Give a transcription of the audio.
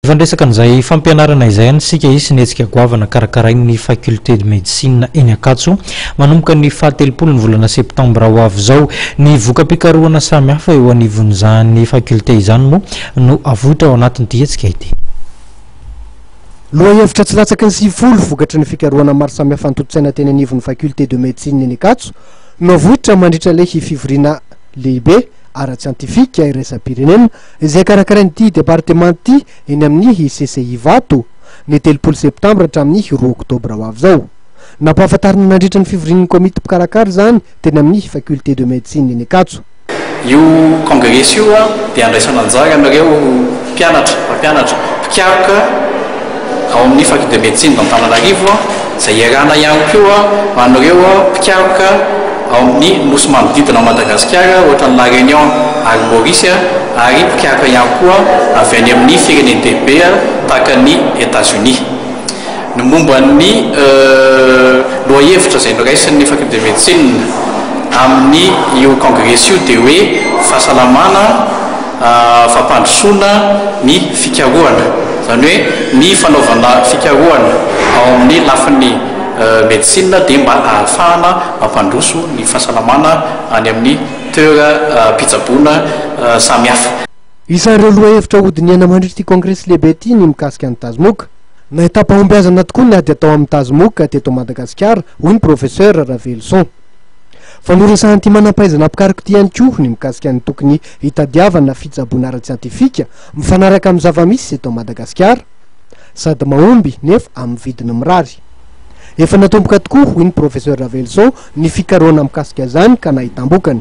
Ifandresaka an'izay fampianarana izay ansika isy netsika goavana karakarainy ny faculté de médecine eny Ankatso manomboka ny 17 ny volana septambra ho avy zao. Ny voka-pikarohana samy hafa eo anivon'izany faculté izany moa no avotra ao anatin'ity hetsika ity. Lohahevitra tsy latsaky ny 10 vokatry ny fikarohana maro samy hafa antontsaina teny anivon'ny faculté de médecine eny Ankatso no avotra mandritra le fivoriana lehibe ara-scientifique iraisam-pirenena izay karakarain'ity département ity eny amin'ny CCI Vato ny 3 septambra hatramin'ny 2 oktobra ho avy zao. Nampahafantarina nandritra ny fivorian'ny komité mpikarakara zany teny amin'ny faculté de médecine eny Ankatso. Io congrès io dia andraisana anjara amin'ireo mpianatra mpikaroka ao amin'ny faculté de médecine d'Antananarivo izay iarahana ihany koa amin'ireo mpikaroka ao amin'ny nosy manodidina Madagasikara ohatra ny La Réunion ary Maurice ary mpikaroka ihany koa avy any amin'ny fireneny lehibe tahaka ny États-Unis. Ny momba ny lohahevitra izay noraisin'ny faculté de médecine amin'ny io congrès io dia hoe fahasalamana, fampandrosoana ny fikarohana, zany hoe ny fanaovana fikarohana ao amin'ny lafin'ny médecine dia mba ahafahana mampandroso ny fahasalamana any amin'ny toera pitsaboana samy hafa. Isan'ireo lohahevitra hodiniana mandritra ity congrès lehibe ity ny mikasika ny Tazomoka. Nahita-pahombiazana tokoa ny ady atao amin'ny Tazomoka teto Madagasikara hoy ny professeur Ravelson. Fanoresahany ty manam-pahaizana mpikaroka ty ihany koa ny mikasika ny tokony hitadiavana fitsaboana ara-tsiantifika mifanaraka amin'ny zava-misy eto Madagasikara sady mahomby nefa amin'ny vidiny mirary. Efa natomboka tokoa hoy ny professeur Ravelson ny fikarohana mikasika zany ka nahitambokany.